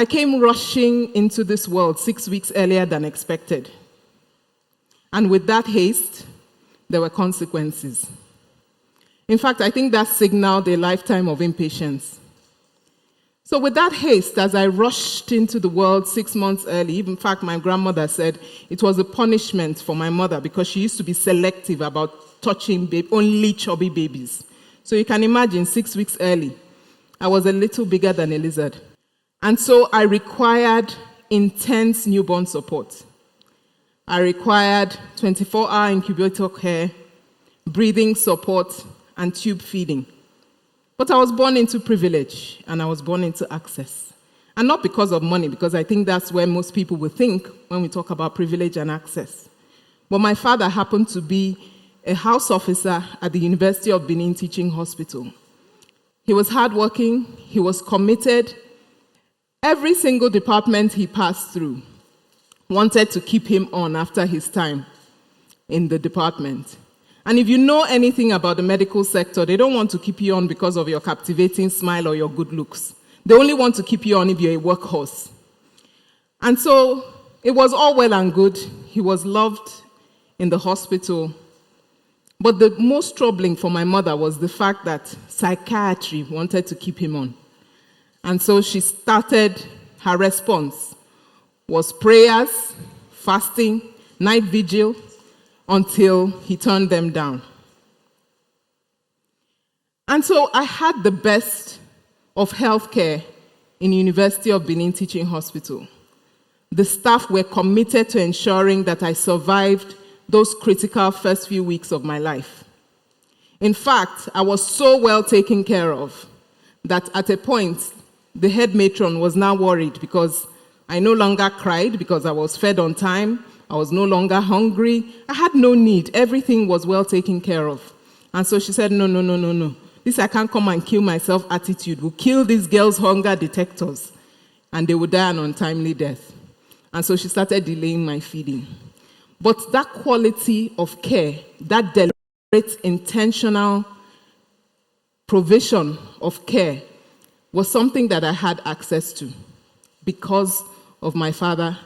I came rushing into this world 6 weeks earlier than expected. And with that haste, there were consequences. In fact, I think that signaled a lifetime of impatience. So with that haste, as I rushed into the world 6 months early, in fact, my grandmother said it was a punishment for my mother because she used to be selective about touching only chubby babies. So you can imagine 6 weeks early, I was a little bigger than a lizard. And so I required intense newborn support. I required 24-hour incubator care, breathing support, and tube feeding. But I was born into privilege, and I was born into access. And not because of money, because I think that's where most people will think when we talk about privilege and access. But my father happened to be a house officer at the University of Benin Teaching Hospital. He was hardworking, he was committed. Every single department he passed through wanted to keep him on after his time in the department. And if you know anything about the medical sector, they don't want to keep you on because of your captivating smile or your good looks. They only want to keep you on if you're a workhorse. And so it was all well and good. He was loved in the hospital. But the most troubling for my mother was the fact that psychiatry wanted to keep him on. And so she started, her response was prayers, fasting, night vigil, until he turned them down. And so I had the best of healthcare in University of Benin Teaching Hospital. The staff were committed to ensuring that I survived those critical first few weeks of my life. In fact, I was so well taken care of that at a point, the head matron was now worried because I no longer cried because I was fed on time. I was no longer hungry. I had no need. Everything was well taken care of. And so she said, no. This I can't come and kill myself attitude will kill these girls' hunger detectors, and they would die an untimely death. And so she started delaying my feeding. But that quality of care, that deliberate, intentional provision of care was something that I had access to because of my father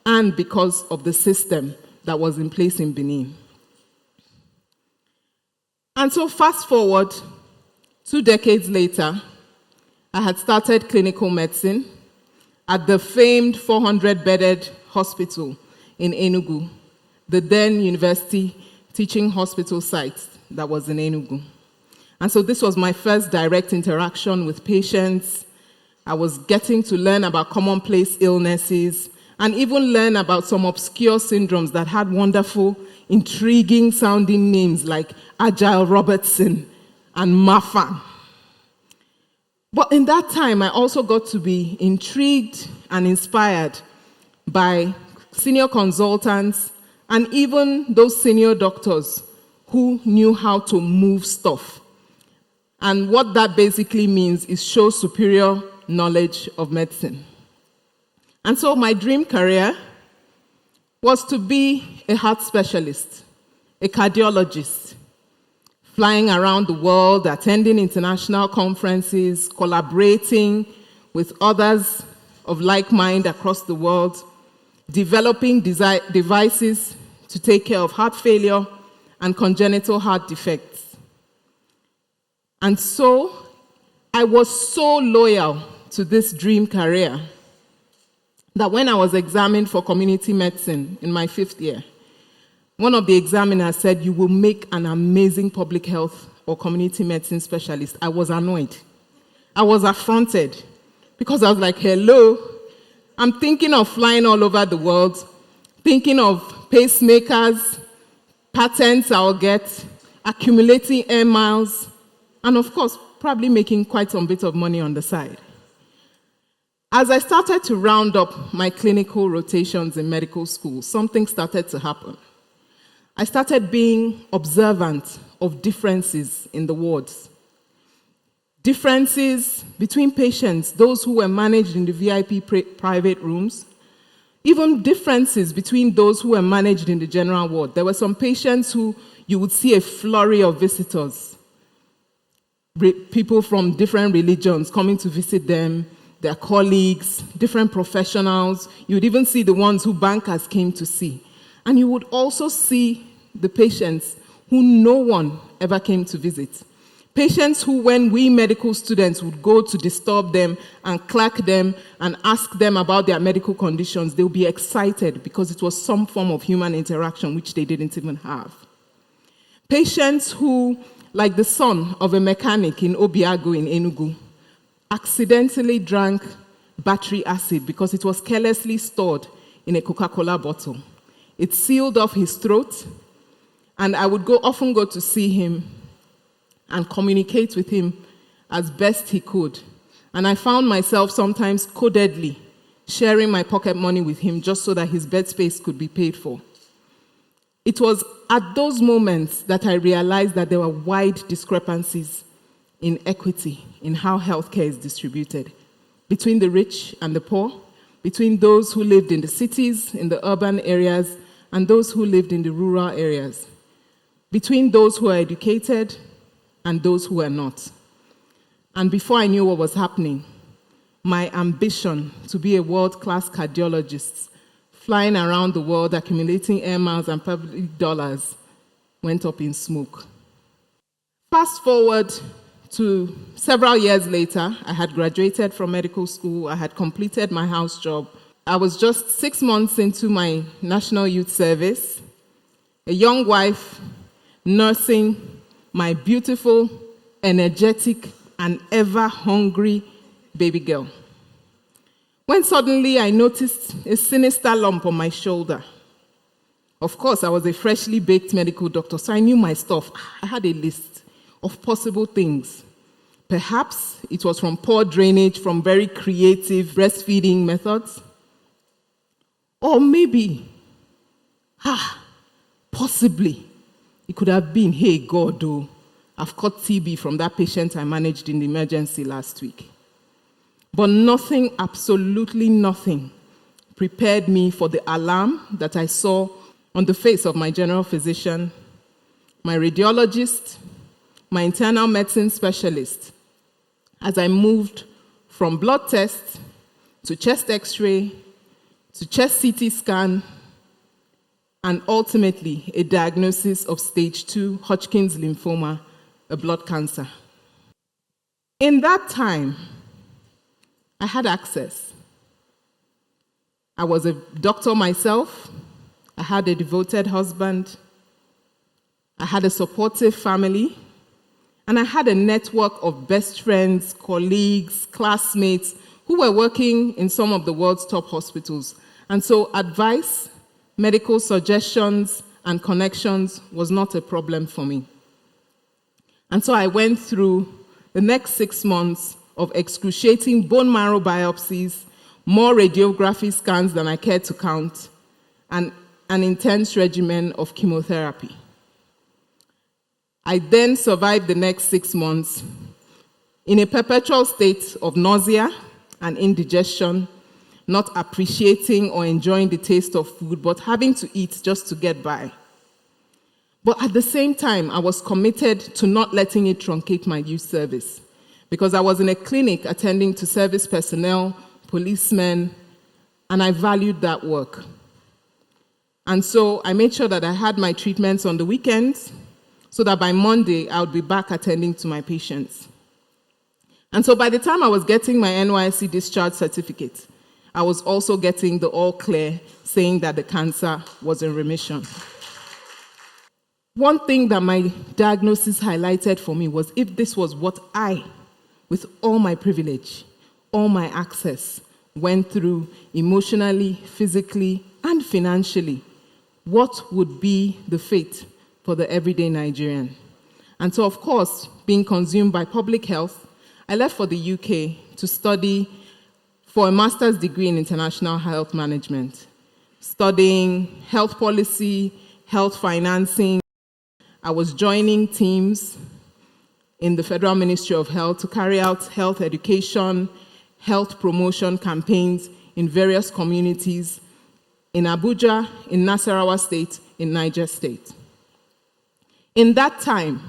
and because of the system that was in place in Benin. And so fast forward, 2 decades later, I had started clinical medicine at the famed 400-bedded hospital in Enugu, the then University Teaching Hospital site that was in Enugu. And so this was my first direct interaction with patients. I was getting to learn about commonplace illnesses and even learn about some obscure syndromes that had wonderful, intriguing sounding names like Agile Robertson and Marfan. But in that time, I also got to be intrigued and inspired by senior consultants and even those senior doctors who knew how to move stuff. And what that basically means is show superior knowledge of medicine. And so my dream career was to be a heart specialist, a cardiologist, flying around the world, attending international conferences, collaborating with others of like mind across the world, developing devices to take care of heart failure and congenital heart defects. And so I was so loyal to this dream career that when I was examined for community medicine in my 5th year, one of the examiners said, "You will make an amazing public health or community medicine specialist." I was annoyed. I was affronted because I was like, hello, I'm thinking of flying all over the world, thinking of pacemakers, patents I'll get, accumulating air miles, and of course, probably making quite some bit of money on the side. As I started to round up my clinical rotations in medical school, something started to happen. I started being observant of differences in the wards. Differences between patients, those who were managed in the VIP private rooms, even differences between those who were managed in the general ward. There were some patients who you would see a flurry of visitors, people from different religions coming to visit them, their colleagues, different professionals. You would even see the ones who bankers came to see. And you would also see the patients who no one ever came to visit. Patients who, when we medical students would go to disturb them and clack them and ask them about their medical conditions, they'll be excited because it was some form of human interaction which they didn't even have. Patients who, like the son of a mechanic in Obiago in Enugu, accidentally drank battery acid because it was carelessly stored in a Coca-Cola bottle. It sealed off his throat, and I would often go to see him and communicate with him as best he could. And I found myself sometimes codedly sharing my pocket money with him just so that his bed space could be paid for. It was at those moments that I realized that there were wide discrepancies in equity in how healthcare is distributed between the rich and the poor, between those who lived in the cities, in the urban areas, and those who lived in the rural areas, between those who are educated and those who are not. And before I knew what was happening, my ambition to be a world-class cardiologist, flying around the world, accumulating air miles and public dollars, went up in smoke. Fast forward to several years later, I had graduated from medical school, I had completed my house job. I was just 6 months into my National Youth Service, a young wife nursing my beautiful, energetic, and ever-hungry baby girl. When suddenly I noticed a sinister lump on my shoulder. Of course, I was a freshly baked medical doctor, so I knew my stuff. I had a list of possible things. Perhaps it was from poor drainage, from very creative breastfeeding methods. Or maybe, possibly, it could have been, hey, God, oh, I've caught TB from that patient I managed in the emergency last week. But nothing, absolutely nothing, prepared me for the alarm that I saw on the face of my general physician, my radiologist, my internal medicine specialist, as I moved from blood test to chest x-ray to chest CT scan, and ultimately a diagnosis of stage 2 Hodgkin's lymphoma, a blood cancer. In that time, I had access. I was a doctor myself. I had a devoted husband. I had a supportive family. And I had a network of best friends, colleagues, classmates who were working in some of the world's top hospitals. And so advice, medical suggestions, and connections was not a problem for me. And so I went through the next 6 months of excruciating bone marrow biopsies, more radiography scans than I cared to count, and an intense regimen of chemotherapy. I then survived the next 6 months in a perpetual state of nausea and indigestion, not appreciating or enjoying the taste of food, but having to eat just to get by. But at the same time, I was committed to not letting it truncate my youth service, because I was in a clinic attending to service personnel, policemen, and I valued that work. And so I made sure that I had my treatments on the weekends, so that by Monday, I would be back attending to my patients. And so by the time I was getting my NYSC discharge certificate, I was also getting the all clear saying that the cancer was in remission. One thing that my diagnosis highlighted for me was, if this was what I, with all my privilege, all my access, went through emotionally, physically, and financially, what would be the fate for the everyday Nigerian? And so, of course, being consumed by public health, I left for the UK to study for a master's degree in international health management, studying health policy, health financing. I was joining teams in the Federal Ministry of Health to carry out health education, health promotion campaigns in various communities in Abuja, in Nasarawa State, in Niger State. In that time,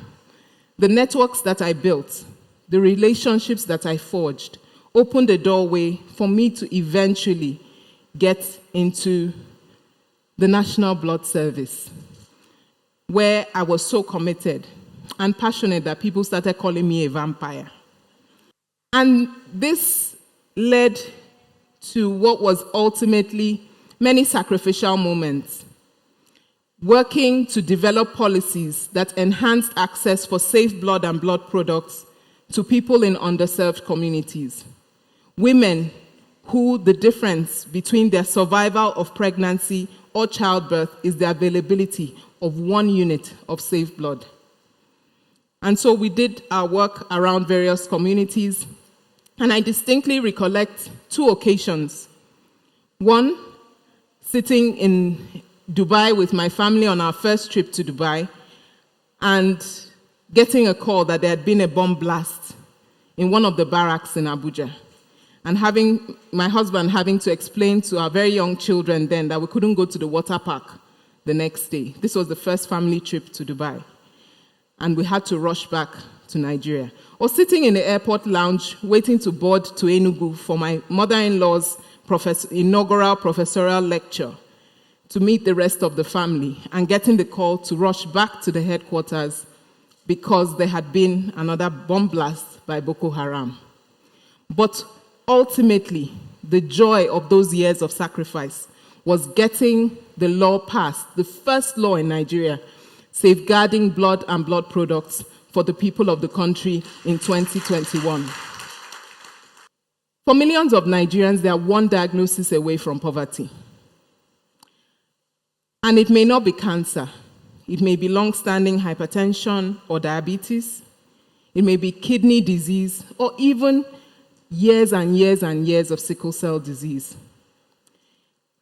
the networks that I built, the relationships that I forged, opened a doorway for me to eventually get into the National Blood Service, where I was so committed and passionate that people started calling me a vampire. And this led to what was ultimately many sacrificial moments, working to develop policies that enhanced access for safe blood and blood products to people in underserved communities. Women who the difference between their survival of pregnancy or childbirth is the availability of 1 unit of safe blood. And so we did our work around various communities, and I distinctly recollect 2 occasions. One, sitting in Dubai with my family on our first trip to Dubai and getting a call that there had been a bomb blast in one of the barracks in Abuja, and my husband having to explain to our very young children then that we couldn't go to the water park the next day. This was the first family trip to Dubai, and we had to rush back to Nigeria. Or sitting in the airport lounge waiting to board to Enugu for my mother-in-law's inaugural professorial lecture to meet the rest of the family, and getting the call to rush back to the headquarters because there had been another bomb blast by Boko Haram. But ultimately, the joy of those years of sacrifice was getting the law passed, the first law in Nigeria, safeguarding blood and blood products for the people of the country in 2021. For millions of Nigerians, they are one diagnosis away from poverty. And it may not be cancer. It may be long-standing hypertension or diabetes. It may be kidney disease, or even years and years and years of sickle cell disease.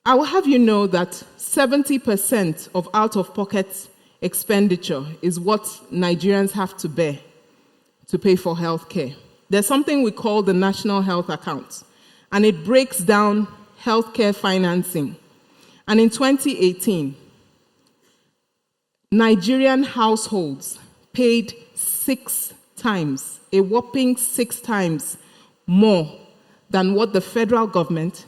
I will have you know that 70% of out-of-pocket expenditure is what Nigerians have to bear to pay for health care. There's something we call the National Health Account, and it breaks down healthcare financing. And in 2018, Nigerian households paid 6 times, a whopping 6 times more than what the federal government,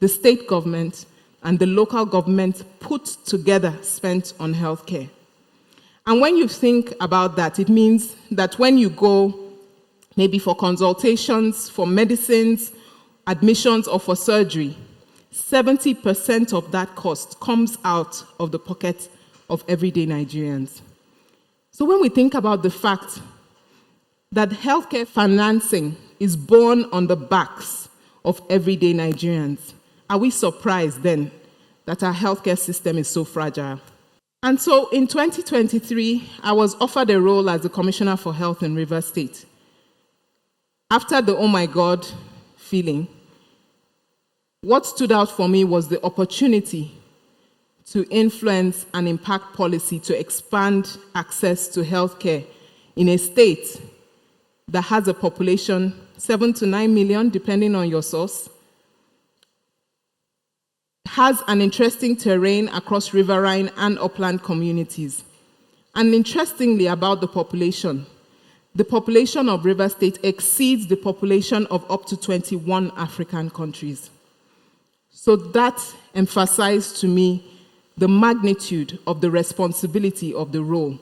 the state government, and the local government put together spent on healthcare. And when you think about that, it means that when you go maybe for consultations, for medicines, admissions, or for surgery, 70% of that cost comes out of the pocket of everyday Nigerians. So when we think about the fact that healthcare financing is borne on the backs of everyday Nigerians, are we surprised then that our healthcare system is so fragile? And so in 2023, I was offered a role as the Commissioner for Health in Rivers State. After the oh my God feeling, what stood out for me was the opportunity to influence and impact policy to expand access to healthcare in a state that has a population 7 to 9 million, depending on your source, has an interesting terrain across riverine and upland communities. And interestingly about the population of River State exceeds the population of up to 21 African countries. So that emphasized to me the magnitude of the responsibility of the role,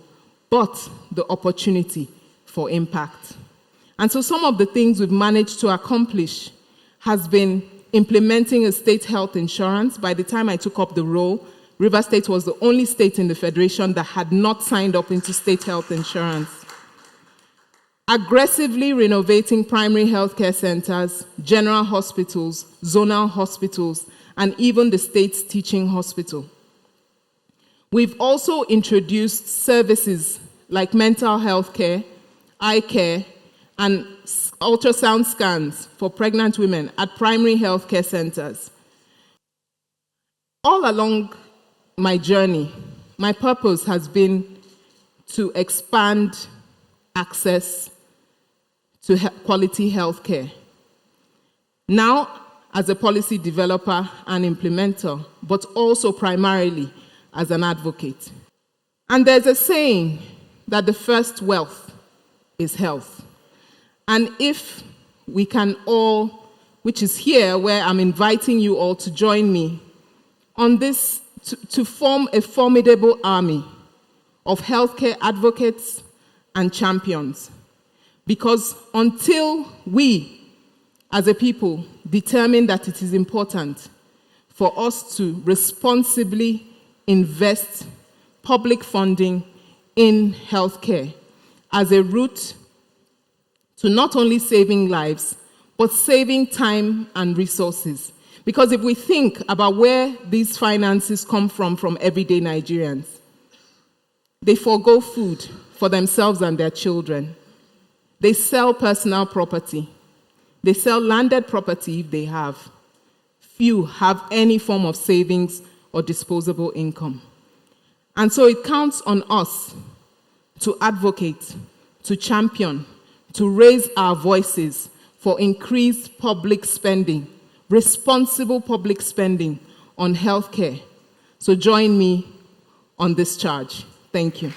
but the opportunity for impact. And so some of the things we've managed to accomplish has been implementing a state health insurance. By the time I took up the role, River State was the only state in the Federation that had not signed up into state health insurance. Aggressively renovating primary healthcare centers, general hospitals, zonal hospitals, and even the state's teaching hospital. We've also introduced services like mental health care, eye care, and ultrasound scans for pregnant women at primary healthcare centers. All along my journey, my purpose has been to expand access to quality healthcare. Now, as a policy developer and implementer, but also primarily as an advocate. And there's a saying that the first wealth is health. And if we can all which is here, where I'm inviting you all to join me on this, to form a formidable army of healthcare advocates and champions. Because until we, as a people, determine that it is important for us to responsibly invest public funding in healthcare as a route to not only saving lives, but saving time and resources. Because if we think about where these finances come from everyday Nigerians, they forego food for themselves and their children. They sell personal property. They sell landed property if they have. Few have any form of savings or disposable income. And so it counts on us to advocate, to champion, to raise our voices for increased public spending, responsible public spending on healthcare. So join me on this charge. Thank you.